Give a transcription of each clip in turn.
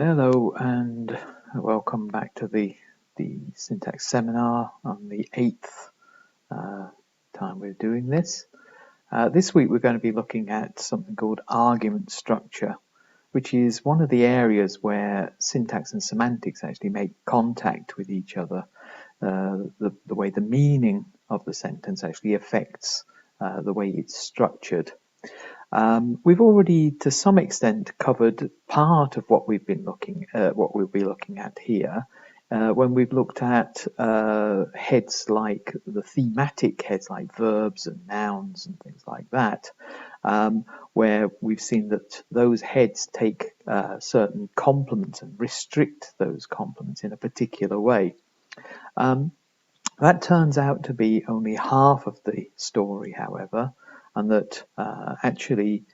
Hello and welcome back to the syntax seminar on the 8th time we're doing this. This week we're going to be looking at something called argument structure, which is one of the areas where syntax and semantics actually make contact with each other. The way the meaning of the sentence actually affects the way it's structured. We've already, to some extent, covered part of what we've been looking at, what we'll be looking at here, when we've looked at heads like the thematic heads like verbs and nouns and things like that, where we've seen that those heads take certain complements and restrict those complements in a particular way. That turns out to be only half of the story, however, and that actually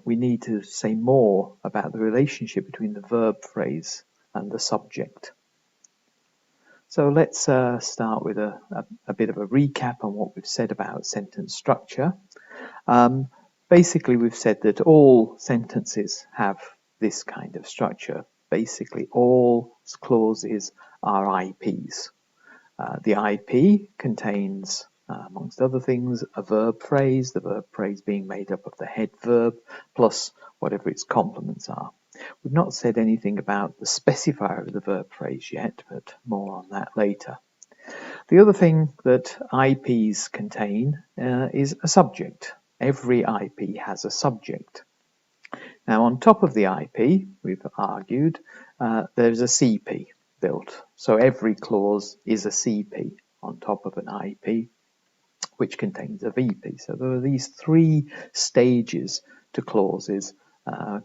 we need to say more about the relationship between the verb phrase and the subject. So let's start with a bit of a recap on what we've said about sentence structure. Basically, we've said that all sentences have this kind of structure. Basically, all clauses are IPs. The IP contains, amongst other things, a verb phrase, the verb phrase being made up of the head verb plus whatever its complements are. We've not said anything about the specifier of the verb phrase yet, but more on that later. The other thing that IPs contain is a subject. Every IP has a subject. Now, on top of the IP, we've argued, there's a CP built. So every clause is a CP on top of an IP, which contains a VP. So there are these three stages to clauses,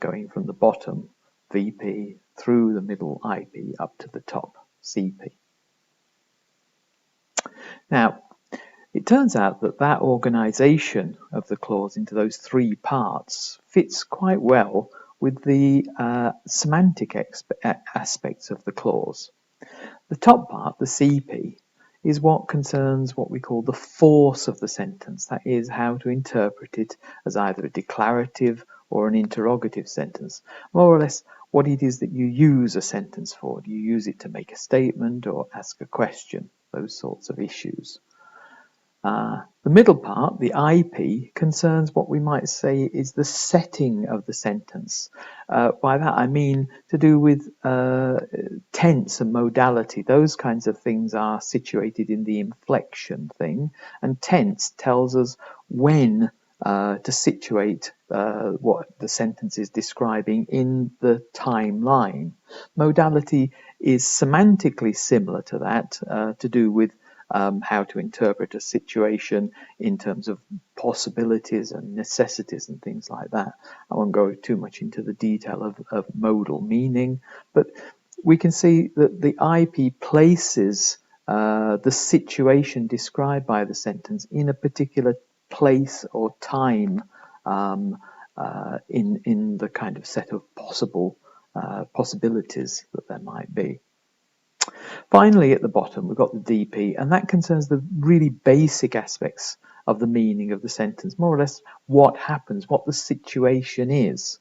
going from the bottom, VP, through the middle IP, up to the top, CP. Now, it turns out that that organization of the clause into those three parts fits quite well with the semantic aspects of the clause. The top part, the CP, is what concerns what we call the force of the sentence. That is, how to interpret it as either a declarative or an interrogative sentence. More or less what it is that you use a sentence for. Do you use it to make a statement or ask a question? Those sorts of issues. The middle part, the IP, concerns what we might say is the setting of the sentence. By that I mean to do with tense and modality. Those kinds of things are situated in the inflection thing, and tense tells us when to situate what the sentence is describing in the timeline. Modality is semantically similar to that, to do with how to interpret a situation in terms of possibilities and necessities and things like that. I won't go too much into the detail of modal meaning, but we can see that the IP places the situation described by the sentence in a particular place or time in the kind of set of possibilities that there might be. Finally, at the bottom, we've got the DP, and that concerns the really basic aspects of the meaning of the sentence, more or less what happens, what the situation is.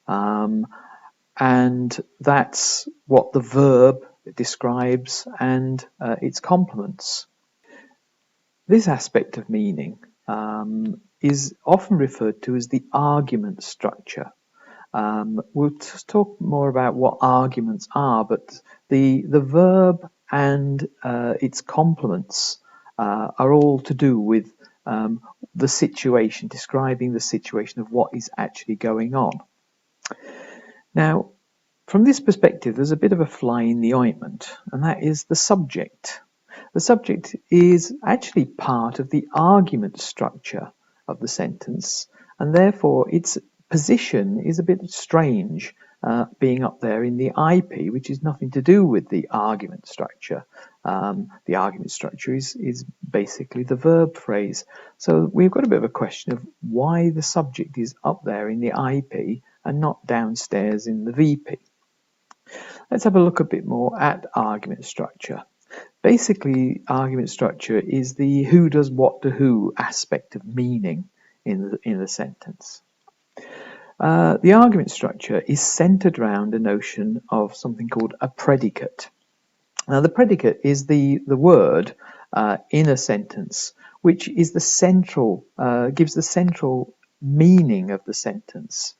And that's what the verb describes and its complements. This aspect of meaning is often referred to as the argument structure. We'll talk more about what arguments are, but the verb and its complements are all to do with the situation, describing the situation of what is actually going on. Now, from this perspective, there's a bit of a fly in the ointment, and that is the subject. The subject is actually part of the argument structure of the sentence, and therefore its position is a bit strange, being up there in the IP, which is nothing to do with the argument structure. The argument structure is basically the verb phrase. So we've got a bit of a question of why the subject is up there in the IP and not downstairs in the VP. Let's have a look a bit more at argument structure. Basically, argument structure is the who does what to who aspect of meaning in the sentence. The argument structure is centered around a notion of something called a predicate. Now, the predicate is the word in a sentence, which is the central, gives the central meaning of the sentence.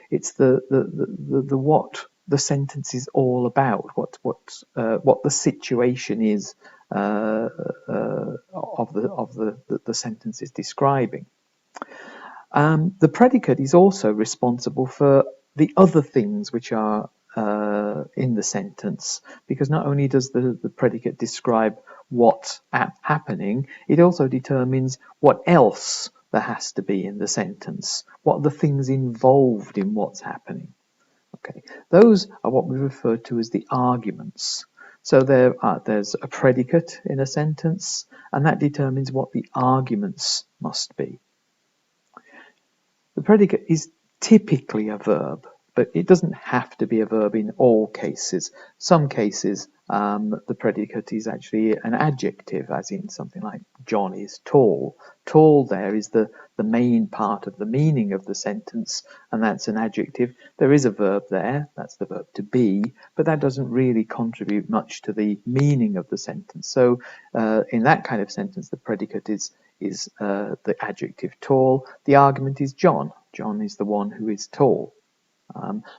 It's the what the sentence is all about, what the situation is of the sentence is describing. The predicate is also responsible for the other things which are in the sentence, because not only does the predicate describe what's happening, it also determines what else there has to be in the sentence, what are the things involved in what's happening. Okay, those are what we refer to as the arguments. So there's a predicate in a sentence, and that determines what the arguments must be. The predicate is typically a verb, but it doesn't have to be a verb in all cases. Some cases, the predicate is actually an adjective, as in something like John is tall. Tall there is the main part of the meaning of the sentence, and that's an adjective. There is a verb there, that's the verb to be, but that doesn't really contribute much to the meaning of the sentence. So in that kind of sentence, the predicate is the adjective tall. The argument is John. John is the one who is tall.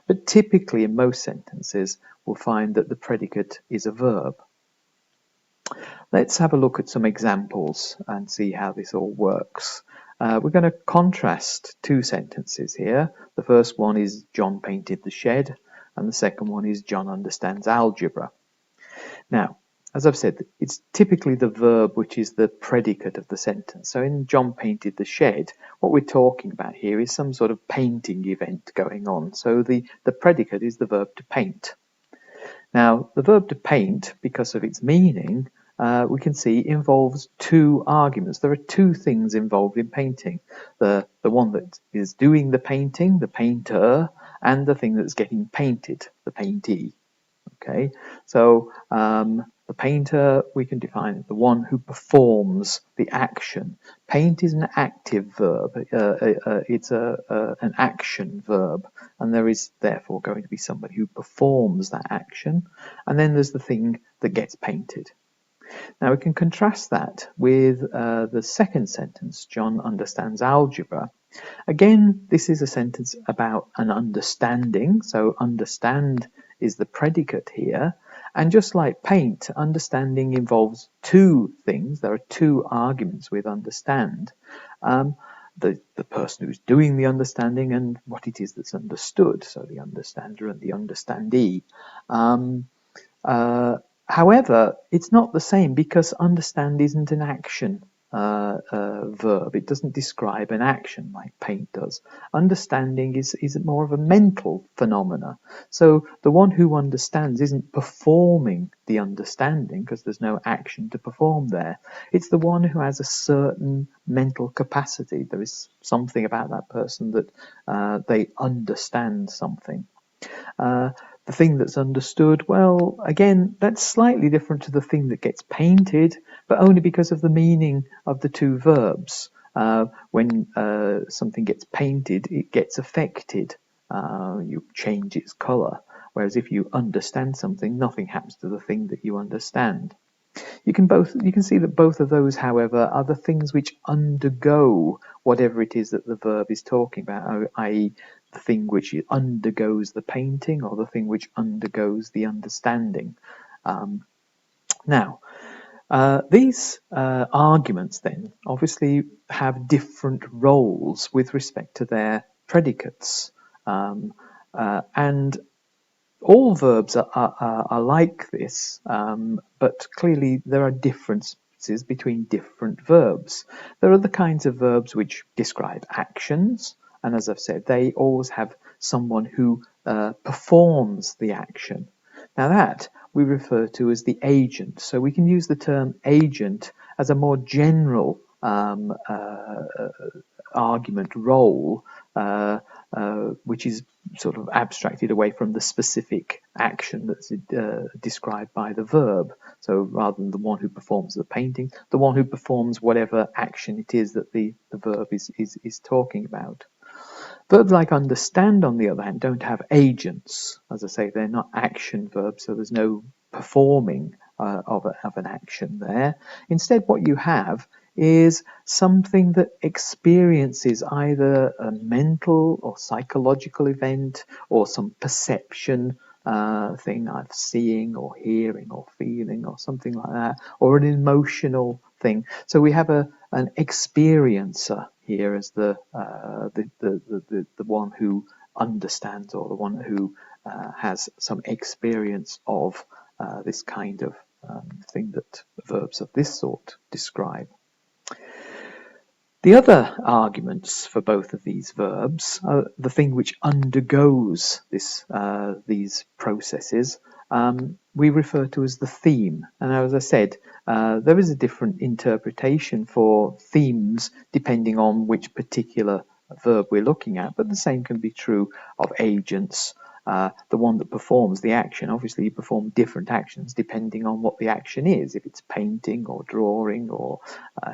But typically in most sentences, we'll find that the predicate is a verb. Let's have a look at some examples and see how this all works. We're going to contrast two sentences here. The first one is John painted the shed, and the second one is John understands algebra. Now, as I've said, it's typically the verb which is the predicate of the sentence. So in John painted the shed, what we're talking about here is some sort of painting event going on. So the predicate is the verb to paint. Now, the verb to paint, because of its meaning, we can see involves two arguments. There are two things involved in painting. The one that is doing the painting, the painter, and the thing that's getting painted, the paintee. Okay, so the painter, we can define it, the one who performs the action. Paint is an active verb. It's an action verb, and there is therefore going to be somebody who performs that action. And then there's the thing that gets painted. Now we can contrast that with the second sentence, John understands algebra. Again, this is a sentence about an understanding, so understand is the predicate here. And just like paint, understanding involves two things. There are two arguments with understand. The person who's doing the understanding and what it is that's understood, so the understander and the understandee. However, it's not the same because understand isn't an action verb. It doesn't describe an action like paint does. Understanding is more of a mental phenomena. So the one who understands isn't performing the understanding because there's no action to perform there. It's the one who has a certain mental capacity. There is something about that person that they understand something. The thing that's understood, well, again, that's slightly different to the thing that gets painted, but only because of the meaning of the two verbs. When something gets painted, it gets affected. You change its colour. Whereas if you understand something, nothing happens to the thing that you understand. You can see that both of those, however, are the things which undergo whatever it is that the verb is talking about, i.e. the thing which undergoes the painting or the thing which undergoes the understanding. Now, these arguments then obviously have different roles with respect to their predicates. And all verbs are like this, but clearly there are differences between different verbs. There are the kinds of verbs which describe actions, and as I've said, they always have someone who performs the action. Now that we refer to as the agent. So we can use the term agent as a more general argument role, which is sort of abstracted away from the specific action that's described by the verb. So rather than the one who performs the painting, the one who performs whatever action it is that the verb is talking about. Verbs like understand, on the other hand, don't have agents. As I say, they're not action verbs, so there's no performing of an action there. Instead, what you have is something that experiences either a mental or psychological event or some perception thing, either seeing or hearing or feeling or something like that, or an emotional thing. So we have an experiencer here as the one who understands, or the one who has some experience of this kind of thing that verbs of this sort describe. The other arguments for both of these verbs are the thing which undergoes these processes. We refer to as the theme. And as I said, there is a different interpretation for themes depending on which particular verb we're looking at, but the same can be true of agents. The one that performs the action, obviously you perform different actions depending on what the action is. If it's painting or drawing or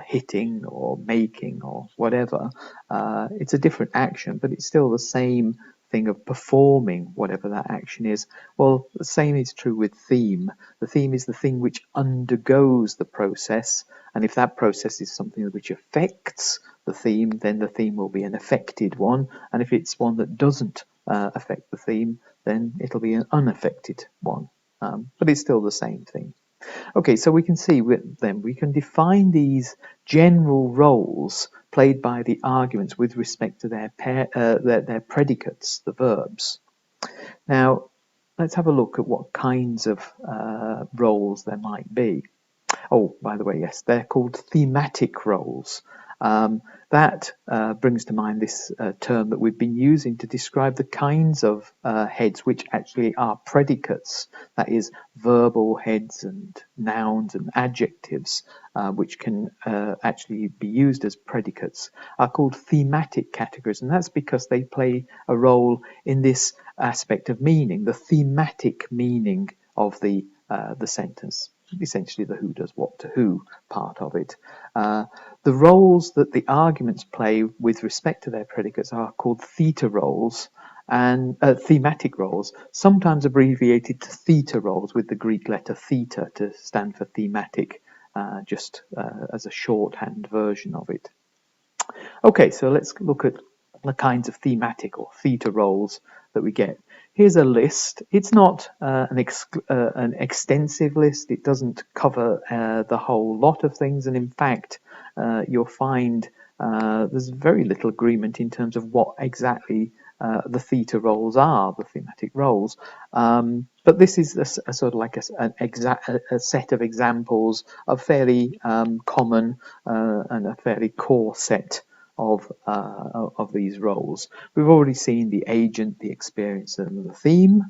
hitting or making or whatever, it's a different action, but it's still the same thing of performing whatever that action is. Well, the same is true with theme. The theme is the thing which undergoes the process, and if that process is something which affects the theme, then the theme will be an affected one, and if it's one that doesn't affect the theme, then it'll be an unaffected one. But it's still the same thing. Okay, so we can see then we can define these general roles played by the arguments with respect to their predicates, the verbs. Now, let's have a look at what kinds of roles there might be. Oh, by the way, yes, they're called thematic roles. That brings to mind this term that we've been using to describe the kinds of heads which actually are predicates, that is, verbal heads and nouns and adjectives, which can actually be used as predicates, are called thematic categories, and that's because they play a role in this aspect of meaning, the thematic meaning of the sentence. Essentially the who does what to who part of it. The roles that the arguments play with respect to their predicates are called theta roles, and thematic roles, sometimes abbreviated to theta roles with the Greek letter theta to stand for thematic, just as a shorthand version of it. Okay, so let's look at the kinds of thematic or theta roles that we get. Here's a list. It's not an extensive list. It doesn't cover the whole lot of things, and in fact, you'll find there's very little agreement in terms of what exactly the theta roles are, the thematic roles. But this is a sort of like a set of examples of fairly common and a fairly core set of these roles. We've already seen the agent, the experiencer, and the theme.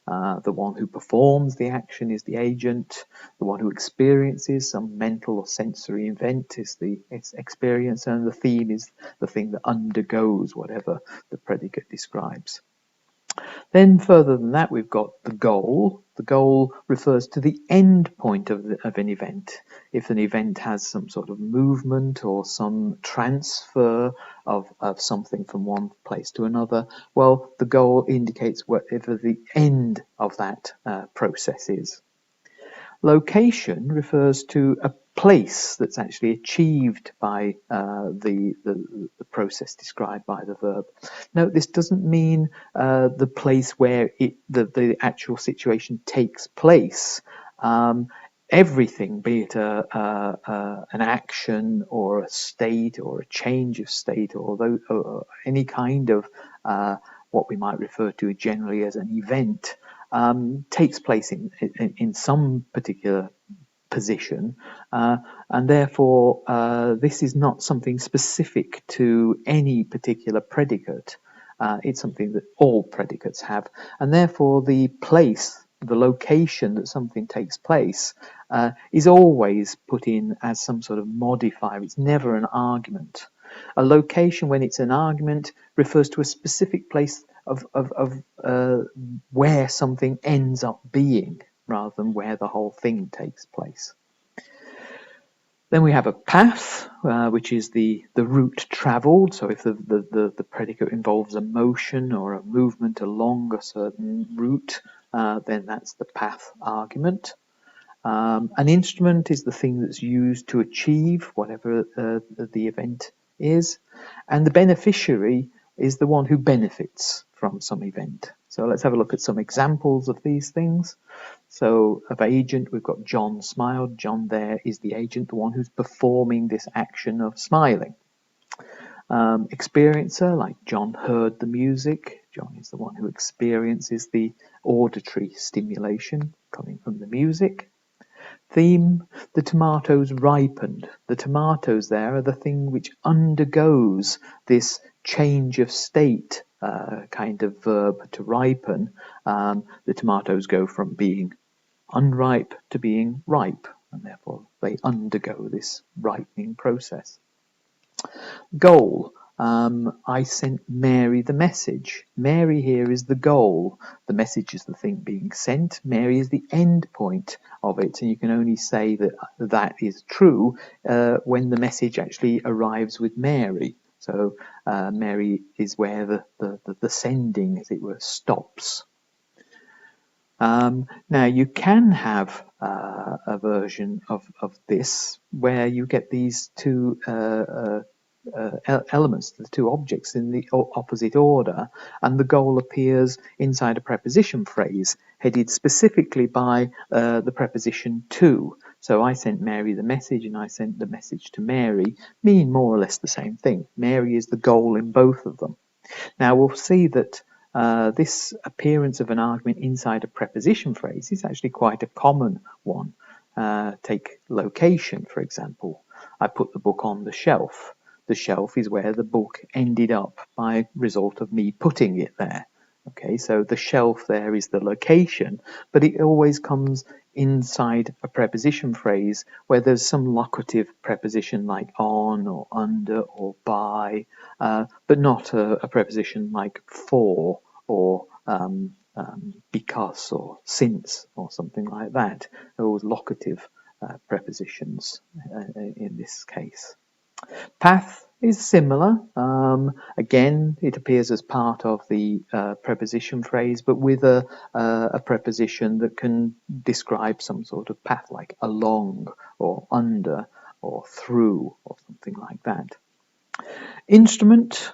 The one who performs the action is the agent. The one who experiences some mental or sensory event is the experiencer, and the theme is the thing that undergoes whatever the predicate describes. Then further than that, we've got the goal. The goal refers to the end point of an event. If an event has some sort of movement or some transfer of something from one place to another, well, the goal indicates whatever the end of that process is. Location refers to a place that's actually achieved by the process described by the verb. Note, this doesn't mean the place where the actual situation takes place. Everything, be it an action or a state or a change of state or any kind of what we might refer to generally as an event, takes place in some particular position, and therefore this is not something specific to any particular predicate. It's something that all predicates have, and therefore the place, the location that something takes place, is always put in as some sort of modifier. It's never an argument. A location, when it's an argument, refers to a specific place of where something ends up being, rather than where the whole thing takes place. Then we have a path, which is the route travelled. So if the predicate involves a motion or a movement along a certain route, then that's the path argument. An instrument is the thing that's used to achieve whatever the event is. And the beneficiary is the one who benefits from some event. So let's have a look at some examples of these things. So of agent, we've got John smiled. John there is the agent, the one who's performing this action of smiling. Experiencer, like John heard the music. John is the one who experiences the auditory stimulation coming from the music. Theme, the tomatoes ripened. The tomatoes there are the thing which undergoes this change of state kind of verb to ripen. The tomatoes go from being unripe to being ripe, and therefore they undergo this ripening process. Goal. I sent Mary the message. Mary here is the goal. The message is the thing being sent. Mary is the end point of it, and you can only say that that is true when the message actually arrives with Mary. So Mary is where the sending, as it were, stops. Now you can have a version of this where you get these two elements, the two objects in the opposite order, and the goal appears inside a preposition phrase headed specifically by the preposition to. So I sent Mary the message and I sent the message to Mary mean more or less the same thing. Mary is the goal in both of them. Now we'll see that this appearance of an argument inside a preposition phrase is actually quite a common one. Take location, for example. I put the book on the shelf. The shelf is where the book ended up by result of me putting it there. Okay, so the shelf there is the location, but it always comes inside a preposition phrase where there's some locative preposition like on or under or by, but not a preposition like for or because or since or something like that. They're always locative prepositions in this case. Path is similar. Again, it appears as part of the preposition phrase, but with a preposition that can describe some sort of path, like along or under or through or something like that. Instrument,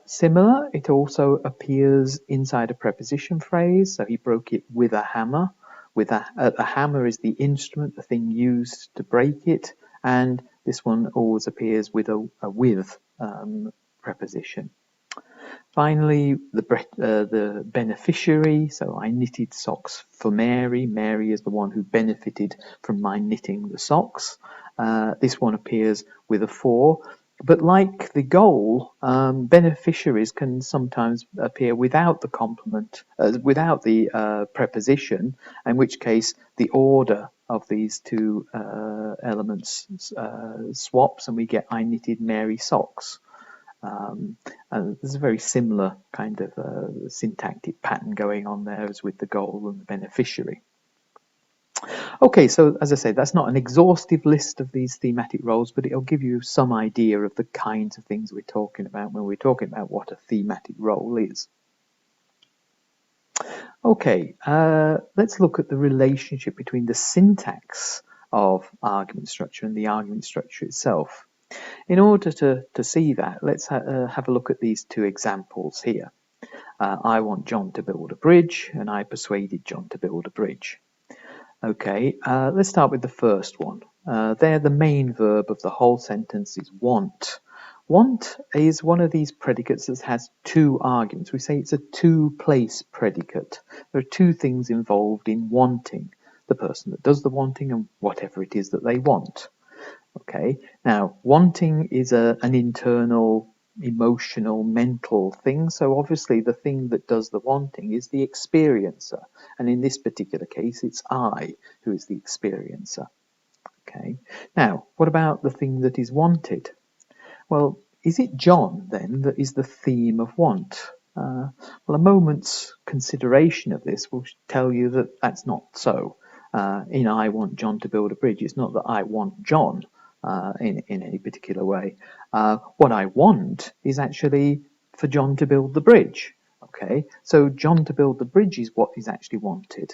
similar. It also appears inside a preposition phrase, so he broke it with a hammer. The hammer is the instrument, the thing used to break it, and this one always appears with a with preposition. Finally, the beneficiary. So I knitted socks for Mary. Mary is the one who benefited from my knitting the socks. This one appears with a for. But like the goal, beneficiaries can sometimes appear without the complement, without the preposition, in which case the order of these two elements swaps and we get I knitted Mary socks. And there's a very similar kind of syntactic pattern going on there as with the goal and the beneficiary. Okay, so as I say, that's not an exhaustive list of these thematic roles, but it'll give you some idea of the kinds of things we're talking about when we're talking about what a thematic role is. Okay, let's look at the relationship between the syntax of argument structure and the argument structure itself. In order to see that, let's have a look at these two examples here. I want John to build a bridge, and I persuaded John to build a bridge. Okay, let's start with the first one. There, the main verb of the whole sentence is want. Want is one of these predicates that has two arguments. We say it's a two-place predicate. There are two things involved in wanting: the person that does the wanting and whatever it is that they want. Okay, now wanting is an internal, emotional, mental thing, so obviously the thing that does the wanting is the experiencer, and in this particular case it's I who is the experiencer. Okay, now what about the thing that is wanted? Well, is it John then that is the theme of want? Well, a moment's consideration of this will tell you that that's not so. In I want John to build a bridge, it's not that I want John. in any particular way. What I want is actually for John to build the bridge. Okay, so John to build the bridge is what is actually wanted.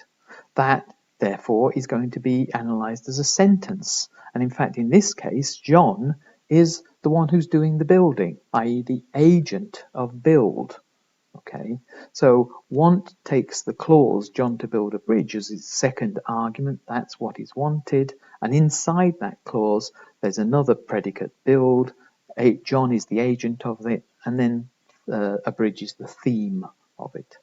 That, therefore, is going to be analysed as a sentence. And in fact, in this case, John is the one who's doing the building, i.e. the agent of build. Okay, so want takes the clause John to build a bridge as its second argument. That's what is wanted. And inside that clause, there's another predicate, build. John is the agent of it. And then a bridge is the theme of it.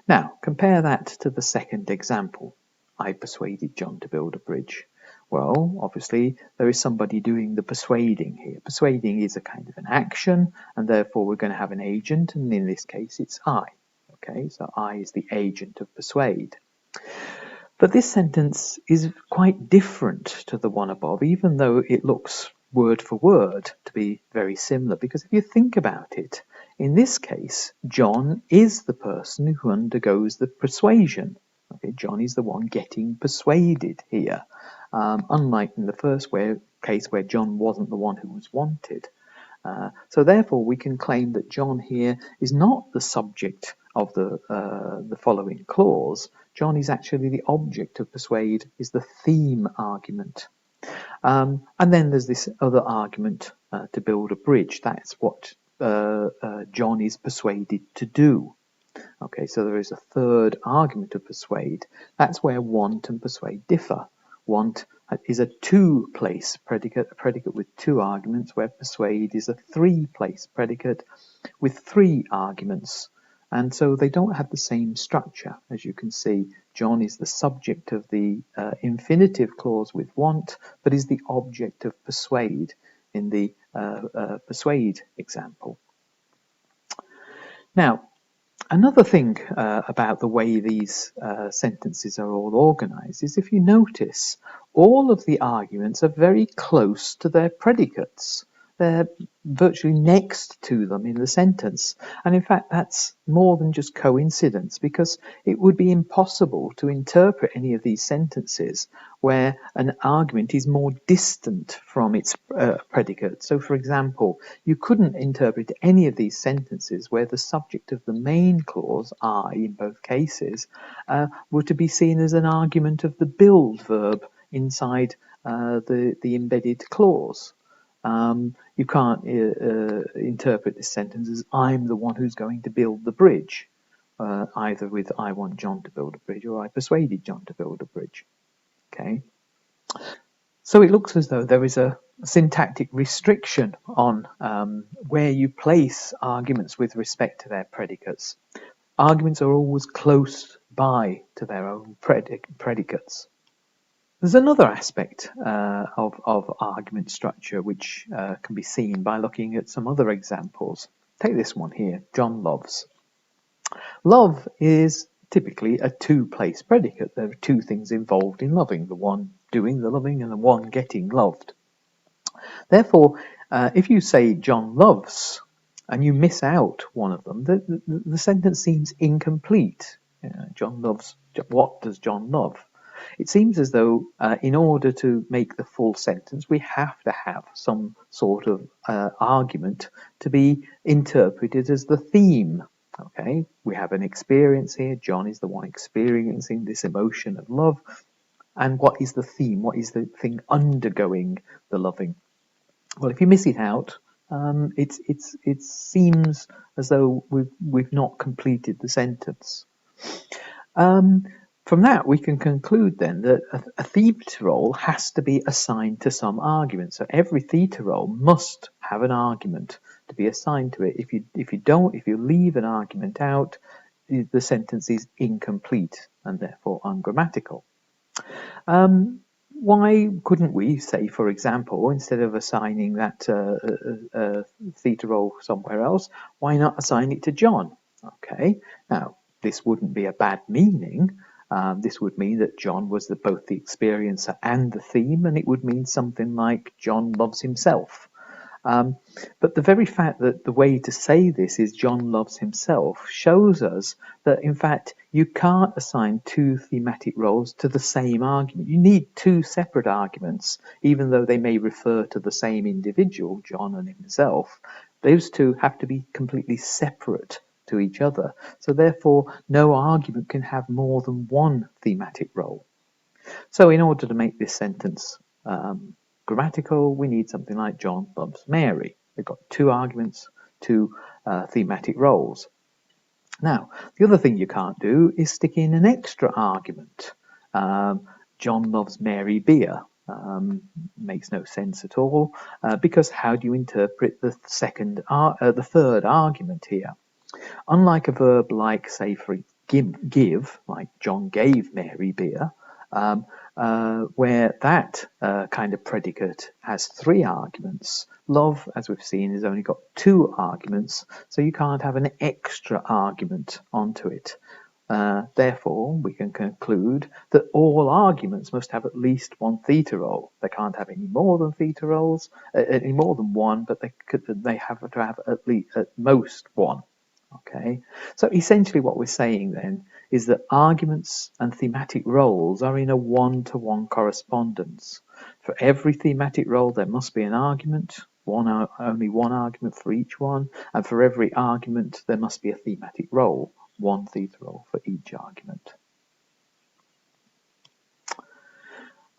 Now, compare that to the second example. I persuaded John to build a bridge. Well, obviously, there is somebody doing the persuading here. Persuading is a kind of an action, and therefore we're going to have an agent, and in this case it's I. Okay, so I is the agent of persuade. But this sentence is quite different to the one above, even though it looks word for word to be very similar, because if you think about it, in this case, John is the person who undergoes the persuasion. Okay, John is the one getting persuaded here, unlike in the first case where John wasn't the one who was wanted. So therefore, we can claim that John here is not the subject of the following clause. John is actually the object of persuade, is the theme argument. And then there's this other argument to build a bridge. That's what John is persuaded to do. Okay, so there is a third argument of persuade. That's where want and persuade differ. Want is a two-place predicate, a predicate with two arguments, where persuade is a three-place predicate with three arguments. And so they don't have the same structure. As you can see, John is the subject of the infinitive clause with want, but is the object of persuade in the persuade example. Now, another thing about the way these sentences are all organized is, if you notice, all of the arguments are very close to their predicates. They're virtually next to them in the sentence. And in fact, that's more than just coincidence, because it would be impossible to interpret any of these sentences where an argument is more distant from its predicate. So, for example, you couldn't interpret any of these sentences where the subject of the main clause, I, in both cases, were to be seen as an argument of the build verb inside the embedded clause. You can't interpret this sentence as I'm the one who's going to build the bridge, either with I want John to build a bridge or I persuaded John to build a bridge. Okay, so it looks as though there is a syntactic restriction on where you place arguments with respect to their predicates. Arguments are always close by to their own predicates. There's another aspect of argument structure which can be seen by looking at some other examples. Take this one here, John loves. Love is typically a two-place predicate. There are two things involved in loving, the one doing the loving and the one getting loved. Therefore, if you say John loves and you miss out one of them, the sentence seems incomplete. John loves, what does John love? It seems as though in order to make the full sentence, we have to have some sort of argument to be interpreted as the theme. Okay, we have an experience here. John is the one experiencing this emotion of love. And what is the theme? What is the thing undergoing the loving? Well, if you miss it out, it seems as though we've not completed the sentence. From that, we can conclude then that a theta role has to be assigned to some argument. So every theta role must have an argument to be assigned to it. If you leave an argument out, the sentence is incomplete and therefore ungrammatical. Why couldn't we say, for example, instead of assigning that theta role somewhere else, why not assign it to John? Okay, now this wouldn't be a bad meaning. This would mean that John was both the experiencer and the theme, and it would mean something like John loves himself. But the very fact that the way to say this is John loves himself shows us that, in fact, you can't assign two thematic roles to the same argument. You need two separate arguments, even though they may refer to the same individual, John and himself. Those two have to be completely separate to each other. So therefore, no argument can have more than one thematic role. So in order to make this sentence grammatical, we need something like John loves Mary. We've got two arguments, two thematic roles. Now, the other thing you can't do is stick in an extra argument. John loves Mary beer. Makes no sense at all, because how do you interpret the third argument here? Unlike a verb like, say, for give, like John gave Mary beer, where that kind of predicate has three arguments, love, as we've seen, has only got two arguments, so you can't have an extra argument onto it. Therefore, we can conclude that all arguments must have at least one theta role. They can't have any more than theta roles, any more than one, but they have to have at most one. Okay, so essentially what we're saying then is that arguments and thematic roles are in a one-to-one correspondence. For every thematic role there must be an argument, only one argument for each one, and for every argument there must be a thematic role, one theta role for each argument.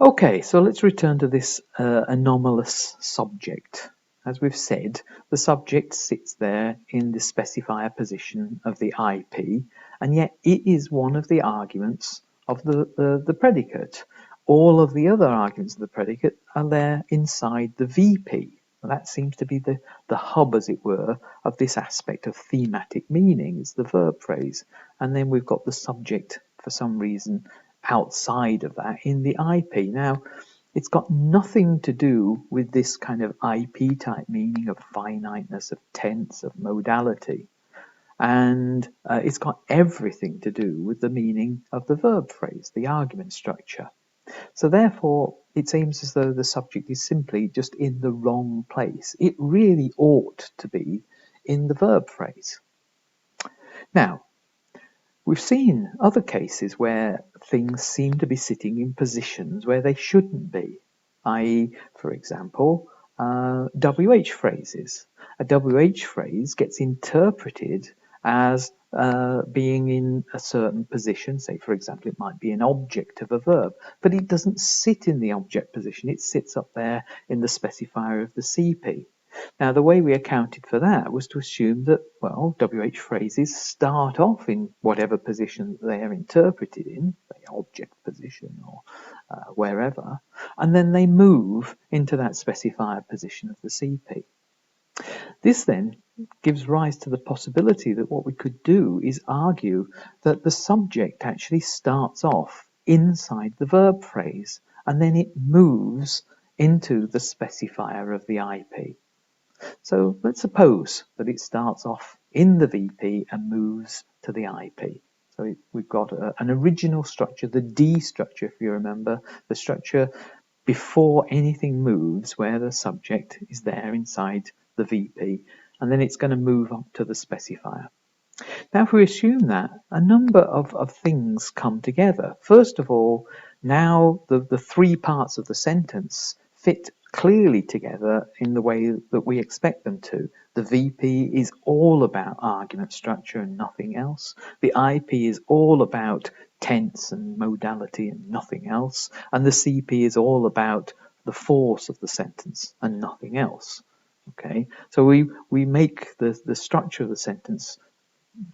Okay, so let's return to this anomalous subject. As we've said, the subject sits there in the specifier position of the IP, and yet it is one of the arguments of the predicate. All of the other arguments of the predicate are there inside the VP. That seems to be the hub, as it were, of this aspect of thematic meaning, is the verb phrase. And then we've got the subject, for some reason, outside of that in the IP. Now, it's got nothing to do with this kind of IP type meaning of finiteness, of tense, of modality. And it's got everything to do with the meaning of the verb phrase, the argument structure. So therefore, it seems as though the subject is simply just in the wrong place. It really ought to be in the verb phrase. Now, we've seen other cases where things seem to be sitting in positions where they shouldn't be, i.e., for example, WH phrases. A WH phrase gets interpreted as being in a certain position. Say, for example, it might be an object of a verb, but it doesn't sit in the object position. It sits up there in the specifier of the CP. Now, the way we accounted for that was to assume that, well, WH phrases start off in whatever position they're interpreted in, say object position or wherever, and then they move into that specifier position of the CP. This then gives rise to the possibility that what we could do is argue that the subject actually starts off inside the verb phrase and then it moves into the specifier of the IP. So let's suppose that it starts off in the VP and moves to the IP. So we've got an original structure, the D structure, if you remember, the structure before anything moves, where the subject is there inside the VP, and then it's going to move up to the specifier. Now, if we assume that, a number of things come together. First of all, now the three parts of the sentence fit clearly together in the way that we expect them to. The VP is all about argument structure and nothing else. The IP is all about tense and modality and nothing else. And the CP is all about the force of the sentence and nothing else. Okay, so we make the structure of the sentence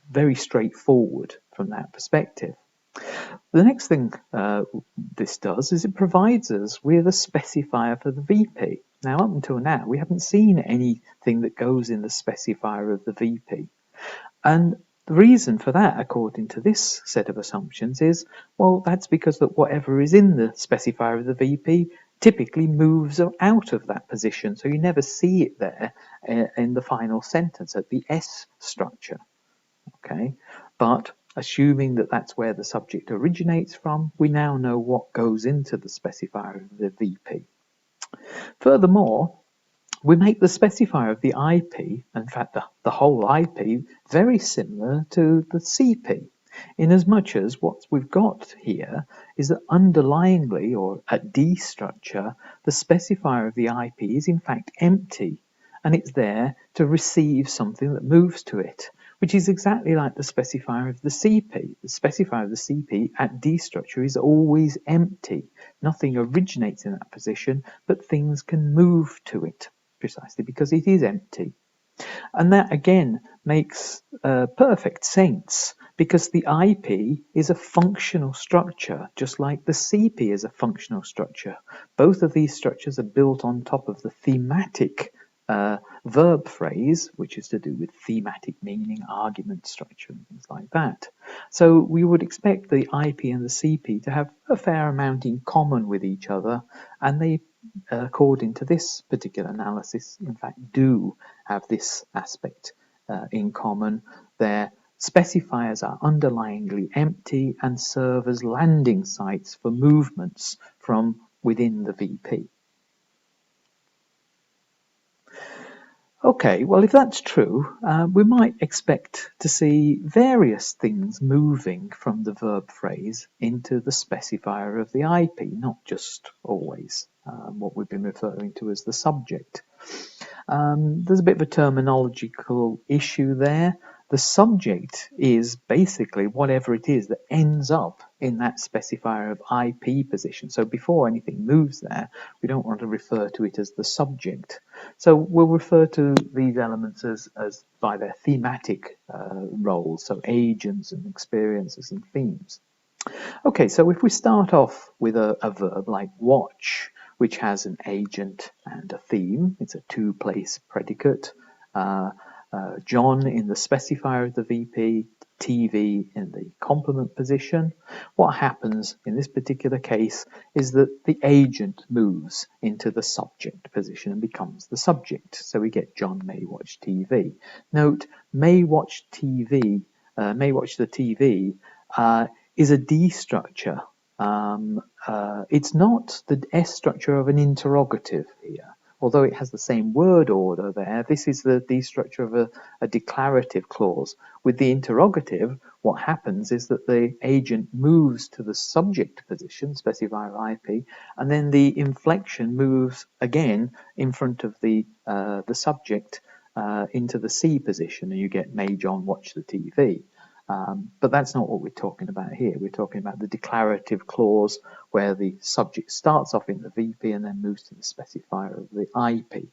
very straightforward from that perspective. The next thing this does is it provides us with a specifier for the VP. Now, up until now, we haven't seen anything that goes in the specifier of the VP. And the reason for that, according to this set of assumptions, is, well, that's because that whatever is in the specifier of the VP typically moves out of that position. So you never see it there in the final sentence at the S structure. Okay, but assuming that that's where the subject originates from, we now know what goes into the specifier of the VP. Furthermore, we make the specifier of the IP, in fact the whole IP, very similar to the CP, in as much as what we've got here is that underlyingly, or at D structure, the specifier of the IP is in fact empty, and it's there to receive something that moves to it, which is exactly like the specifier of the CP. The specifier of the CP at D structure is always empty. Nothing originates in that position, but things can move to it, precisely because it is empty. And that again makes perfect sense, because the IP is a functional structure, just like the CP is a functional structure. Both of these structures are built on top of the thematic verb phrase, which is to do with thematic meaning, argument structure, and things like that. So we would expect the IP and the CP to have a fair amount in common with each other, and they, according to this particular analysis, in fact do have this aspect in common. Their specifiers are underlyingly empty and serve as landing sites for movements from within the VP. Okay, well, if that's true, we might expect to see various things moving from the verb phrase into the specifier of the IP, not just always what we've been referring to as the subject. There's a bit of a terminological issue there. The subject is basically whatever it is that ends up in that specifier of IP position. So before anything moves there, we don't want to refer to it as the subject. So we'll refer to these elements as by their thematic roles, so agents and experiences and themes. Okay, so if we start off with a verb like watch, which has an agent and a theme, it's a two-place predicate. John in the specifier of the VP, TV in the complement position. What happens in this particular case is that the agent moves into the subject position and becomes the subject. So we get John may watch TV. Note, may watch TV, may watch the TV is a D structure. It's not the S structure of an interrogative here. Although it has the same word order there, this is the D structure of a declarative clause. With the interrogative, what happens is that the agent moves to the subject position, specifier IP, and then the inflection moves again in front of the subject into the C position, and you get may John watch the TV. But that's not what we're talking about here. We're talking about the declarative clause where the subject starts off in the VP and then moves to the specifier of the IP.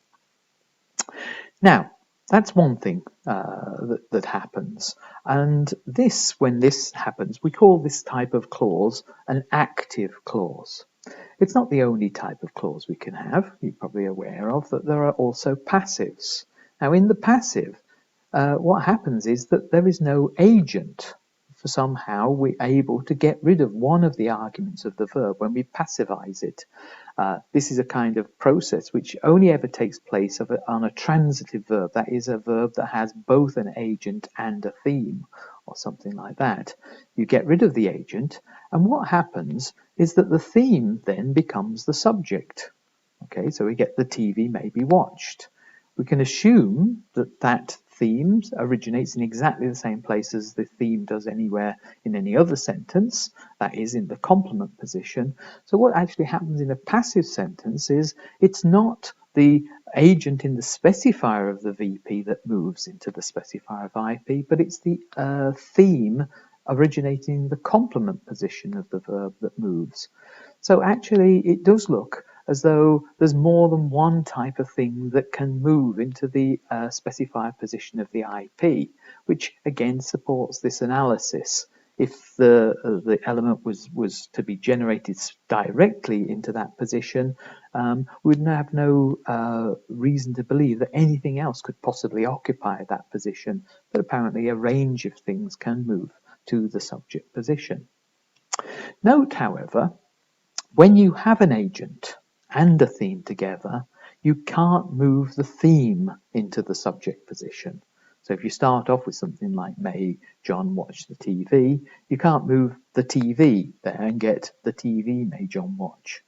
Now, that's one thing that happens. And this, when this happens, we call this type of clause an active clause. It's not the only type of clause we can have. You're probably aware of that there are also passives. Now, in the passive, what happens is that there is no agent. For somehow we're able to get rid of one of the arguments of the verb when we passivize it. This is a kind of process which only ever takes place on a transitive verb, that is a verb that has both an agent and a theme, or something like that. You get rid of the agent, and what happens is that the theme then becomes the subject. Okay, so we get the TV may be watched. We can assume that that theme originates in exactly the same place as the theme does anywhere in any other sentence, that is in the complement position. So what actually happens in a passive sentence is it's not the agent in the specifier of the VP that moves into the specifier of IP, but it's the theme originating in the complement position of the verb that moves. So actually it does look as though there's more than one type of thing that can move into the specifier position of the IP, which again supports this analysis. If the element was to be generated directly into that position, we'd have no reason to believe that anything else could possibly occupy that position, but apparently a range of things can move to the subject position. Note, however, when you have an agent and a theme together, you can't move the theme into the subject position. So if you start off with something like may John watch the TV, you can't move the TV there and get the TV may John watch.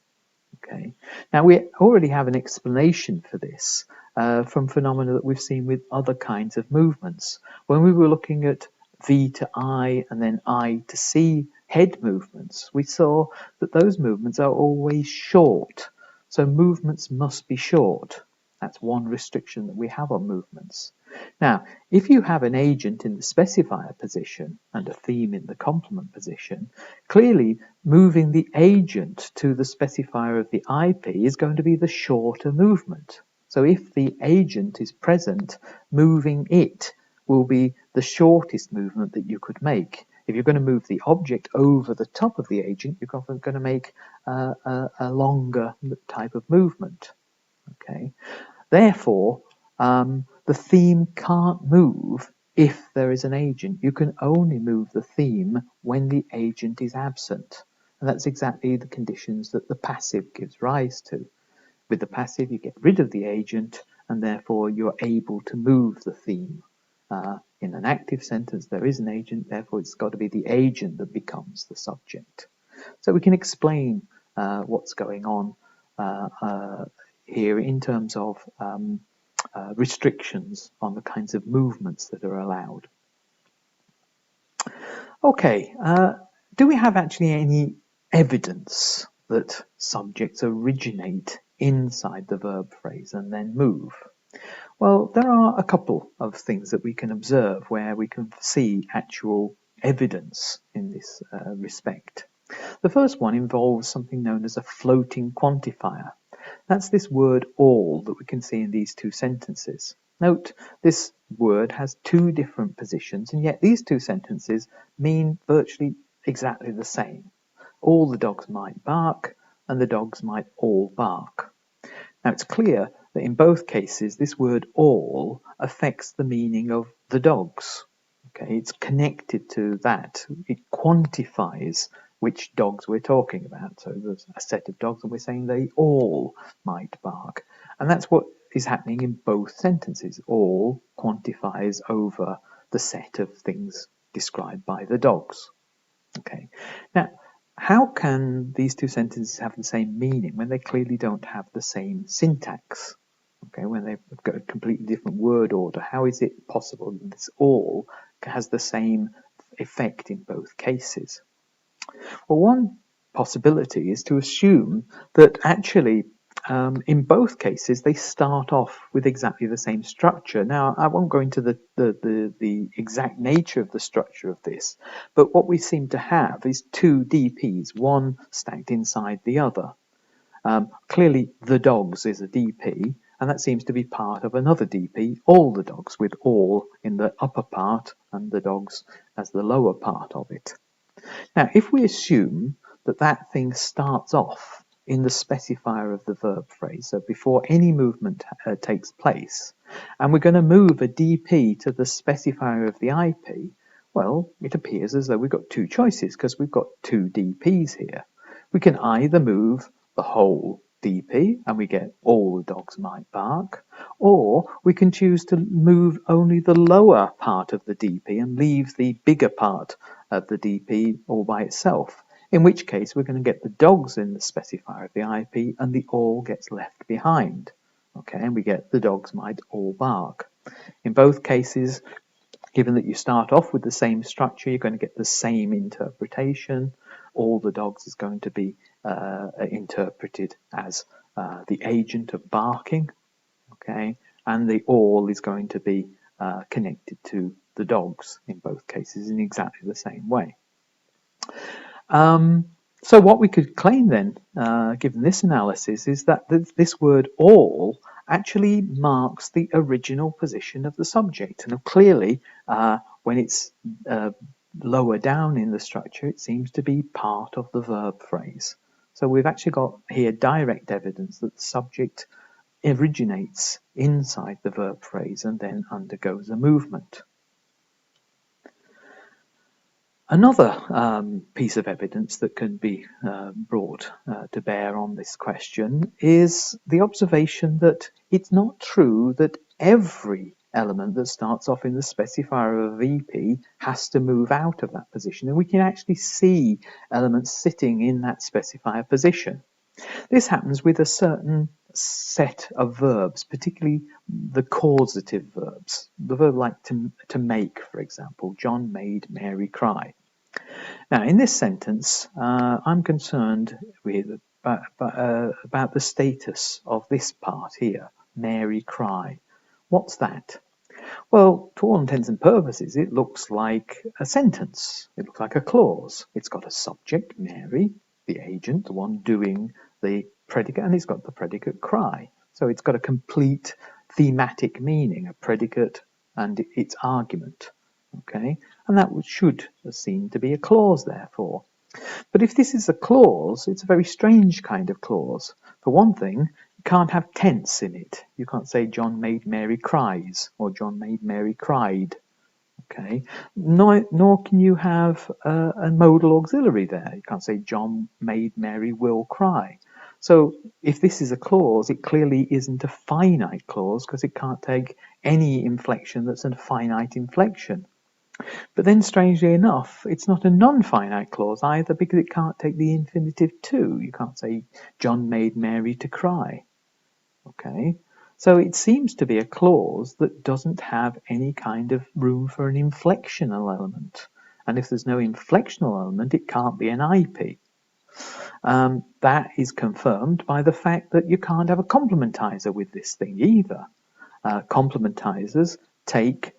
Okay. Now we already have an explanation for this from phenomena that we've seen with other kinds of movements. When we were looking at V to I and then I to C head movements, we saw that those movements are always short. So movements must be short. That's one restriction that we have on movements. Now, if you have an agent in the specifier position and a theme in the complement position, clearly moving the agent to the specifier of the IP is going to be the shorter movement. So if the agent is present, moving it will be the shortest movement that you could make. If you're going to move the object over the top of the agent, you're often going to make a longer type of movement. Okay. Therefore, the theme can't move if there is an agent. You can only move the theme when the agent is absent. And that's exactly the conditions that the passive gives rise to. With the passive, you get rid of the agent, and therefore you're able to move the theme. In an active sentence, there is an agent, therefore it's got to be the agent that becomes the subject. So we can explain what's going on here in terms of restrictions on the kinds of movements that are allowed. Okay, do we have actually any evidence that subjects originate inside the verb phrase and then move? Well, there are a couple of things that we can observe where we can see actual evidence in this respect. The first one involves something known as a floating quantifier. That's this word all that we can see in these two sentences. Note, this word has two different positions, and yet these two sentences mean virtually exactly the same. All the dogs might bark, and the dogs might all bark. Now, it's clear that in both cases, this word all affects the meaning of the dogs. Okay, it's connected to that. It quantifies which dogs we're talking about. So there's a set of dogs and we're saying they all might bark. And that's what is happening in both sentences. All quantifies over the set of things described by the dogs. Okay. Now, how can these two sentences have the same meaning when they clearly don't have the same syntax? Okay, when they've got a completely different word order, how is it possible that this all has the same effect in both cases? Well, one possibility is to assume that actually in both cases they start off with exactly the same structure. Now, I won't go into the exact nature of the structure of this, but what we seem to have is two DPs, one stacked inside the other. Clearly, the dogs is a DP, and that seems to be part of another DP, all the dogs, with all in the upper part and the dogs as the lower part of it. Now, if we assume that that thing starts off in the specifier of the verb phrase, so before any movement takes place, and we're going to move a DP to the specifier of the IP, well, it appears as though we've got two choices because we've got two DPs here. We can either move the whole DP and we get all the dogs might bark, or we can choose to move only the lower part of the DP and leave the bigger part of the DP all by itself, in which case we're going to get the dogs in the specifier of the IP and the all gets left behind. Okay, and we get the dogs might all bark. In both cases, given that you start off with the same structure, you're going to get the same interpretation. All the dogs is going to be interpreted as the agent of barking, okay, and the all is going to be connected to the dogs in both cases in exactly the same way. So what we could claim then, given this analysis, is that this word all actually marks the original position of the subject. And clearly, when it's lower down in the structure, it seems to be part of the verb phrase. So we've actually got here direct evidence that the subject originates inside the verb phrase and then undergoes a movement. Another piece of evidence that can be brought to bear on this question is the observation that it's not true that every element that starts off in the specifier of a VP has to move out of that position, and we can actually see elements sitting in that specifier position. This happens with a certain set of verbs, particularly the causative verbs. The verb like to make, for example. John made Mary cry. Now, in this sentence, I'm concerned with about the status of this part here, Mary cry. What's that? Well, to all intents and purposes, it looks like a sentence. It looks like a clause. It's got a subject, Mary, the agent, the one doing the predicate, and it's got the predicate cry. So it's got a complete thematic meaning, a predicate and its argument. Okay, and that should seem to be a clause, therefore. But if this is a clause, it's a very strange kind of clause. For one thing, you can't have tense in it. You can't say John made Mary cries or John made Mary cried. Okay, nor can you have a modal auxiliary there. You can't say John made Mary will cry. So if this is a clause, it clearly isn't a finite clause because it can't take any inflection that's a finite inflection. But then, strangely enough, it's not a non-finite clause either because it can't take the infinitive to. You can't say, John made Mary to cry. Okay? So it seems to be a clause that doesn't have any kind of room for an inflectional element. And if there's no inflectional element, it can't be an IP. That is confirmed by the fact that you can't have a complementizer with this thing either. Complementizers take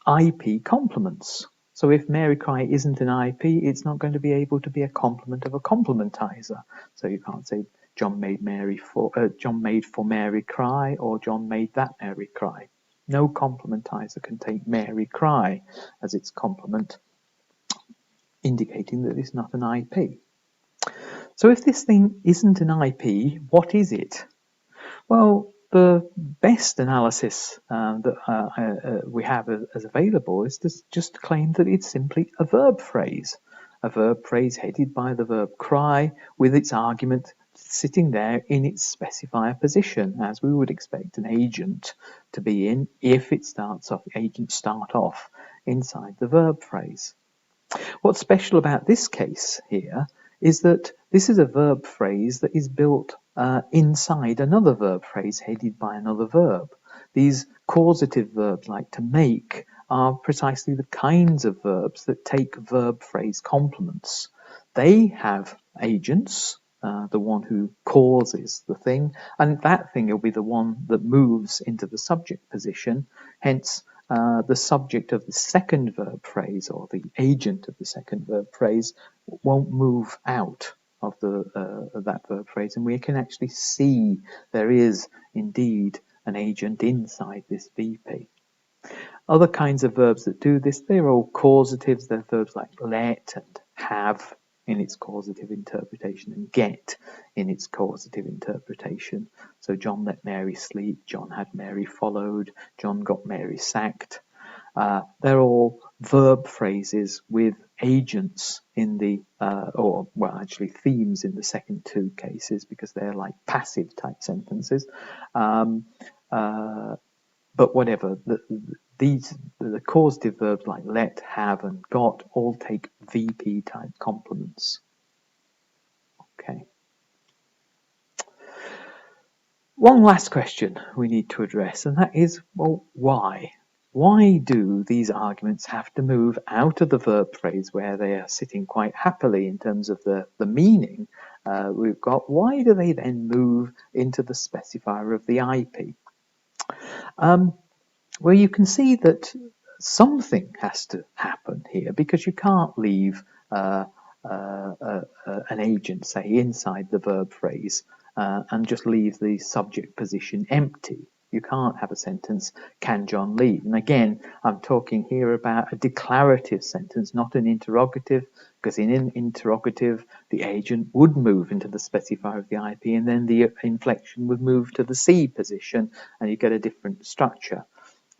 IP complements. So if Mary cry isn't an IP, it's not going to be able to be a complement of a complementizer. So you can't say John made for Mary cry or John made that Mary cry. No complementizer can take Mary cry as its complement, indicating that it's not an IP. So if this thing isn't an IP, what is it? Well, the best analysis that we have as available is just to claim that it's simply a verb phrase headed by the verb cry with its argument sitting there in its specifier position, as we would expect an agent to be in if it starts off, agents start off inside the verb phrase. What's special about this case here is that this is a verb phrase that is built inside another verb phrase headed by another verb. These causative verbs like to make are precisely the kinds of verbs that take verb phrase complements. They have agents, the one who causes the thing, and that thing will be the one that moves into the subject position, hence the subject of the second verb phrase or the agent of the second verb phrase won't move out of that verb phrase, and we can actually see there is indeed an agent inside this VP. Other kinds of verbs that do this, they're all causatives. They're verbs like let and have in its causative interpretation and get in its causative interpretation. So John let Mary sleep, John had Mary followed, John got Mary sacked. They're all verb phrases with agents in the, actually themes in the second two cases because they're like passive type sentences. But whatever, the causative verbs like let, have, and got all take VP type complements. Okay. One last question we need to address, and that is, well, why? Why do these arguments have to move out of the verb phrase where they are sitting quite happily in terms of the meaning we've got? Why do they then move into the specifier of the IP? Well, you can see that something has to happen here because you can't leave an agent, say, inside the verb phrase and just leave the subject position empty. You can't have a sentence, can John leave? And again, I'm talking here about a declarative sentence, not an interrogative, because in an interrogative, the agent would move into the specifier of the IP and then the inflection would move to the C position and you get a different structure.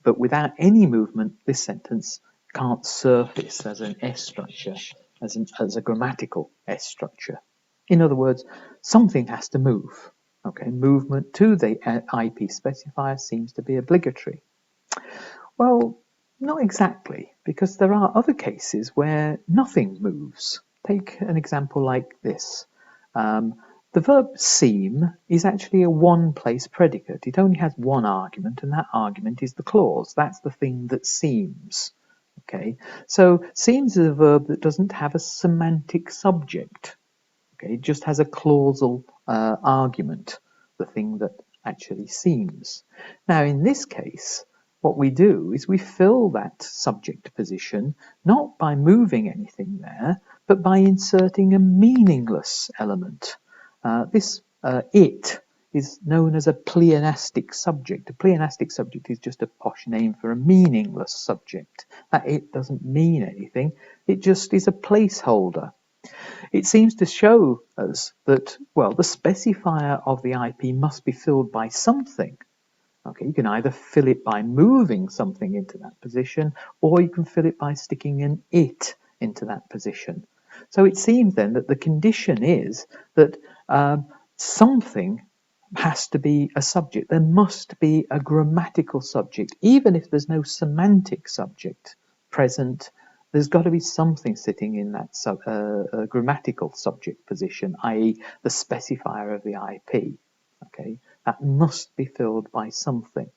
But without any movement, this sentence can't surface as an S structure, as a grammatical S structure. In other words, something has to move. Okay, movement to the IP specifier seems to be obligatory. Well, not exactly, because there are other cases where nothing moves. Take an example like this. The verb seem is actually a one-place predicate. It only has one argument, and that argument is the clause. That's the thing that seems. Okay, so seems is a verb that doesn't have a semantic subject. Okay, it just has a clausal argument, the thing that actually seems. Now, in this case, what we do is we fill that subject position not by moving anything there, but by inserting a meaningless element. This it is known as a pleonastic subject. A pleonastic subject is just a posh name for a meaningless subject. That it doesn't mean anything. It just is a placeholder. It seems to show us that, well, the specifier of the IP must be filled by something. Okay, you can either fill it by moving something into that position, or you can fill it by sticking an it into that position. So it seems then that the condition is that something has to be a subject. There must be a grammatical subject, even if there's no semantic subject present. There's got to be something sitting in that grammatical subject position, i.e. the specifier of the IP. Okay, that must be filled by something.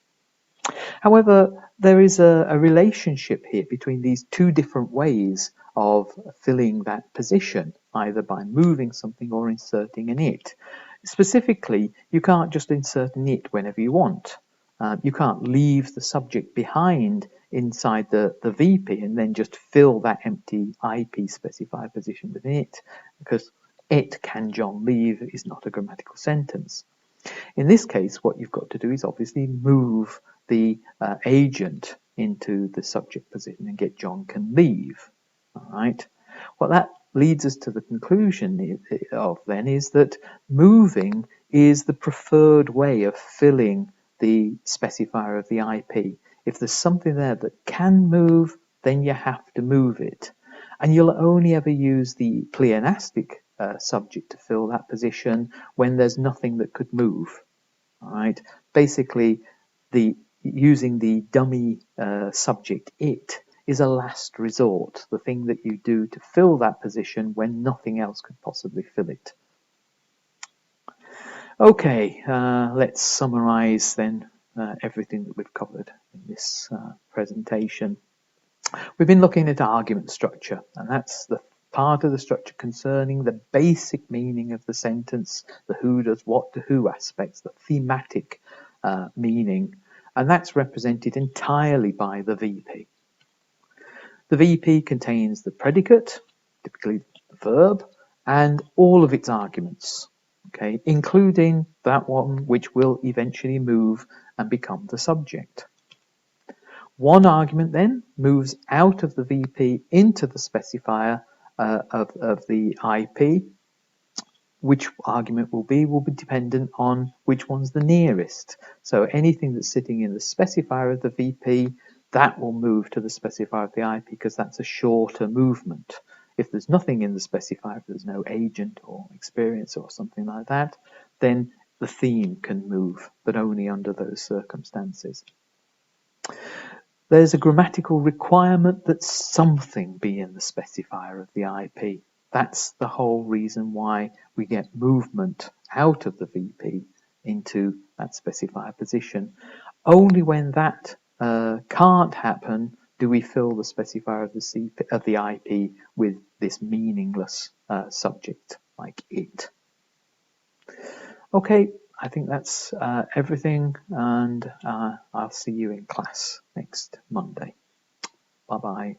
However, there is a relationship here between these two different ways of filling that position, either by moving something or inserting an it. Specifically, you can't just insert an it whenever you want. You can't leave the subject behind inside the VP and then just fill that empty IP specifier position with it, because it can John leave is not a grammatical sentence. In this case, what you've got to do is obviously move the agent into the subject position and get John can leave. All right. What that leads us to the conclusion of then is that moving is the preferred way of filling the specifier of the IP. If there's something there that can move, then you have to move it. And you'll only ever use the pleonastic subject to fill that position when there's nothing that could move. All right. Basically, using the dummy subject it is a last resort, the thing that you do to fill that position when nothing else could possibly fill it. Okay, let's summarize then everything that we've covered in this presentation. We've been looking at argument structure, and that's the part of the structure concerning the basic meaning of the sentence, the who does what to who aspects, the thematic meaning, and that's represented entirely by the VP. The VP contains the predicate, typically the verb, and all of its arguments, okay, including that one which will eventually move and become the subject. One argument then moves out of the VP into the specifier of the IP. Which argument will be dependent on which one's the nearest. So anything that's sitting in the specifier of the VP, that will move to the specifier of the IP because that's a shorter movement. If there's nothing in the specifier, if there's no agent or experience or something like that, then the theme can move, but only under those circumstances. There's a grammatical requirement that something be in the specifier of the IP. That's the whole reason why we get movement out of the VP into that specifier position. Only when that can't happen do we fill the specifier of the IP with this meaningless subject like it. Okay, I think that's everything, and I'll see you in class next Monday. Bye-bye.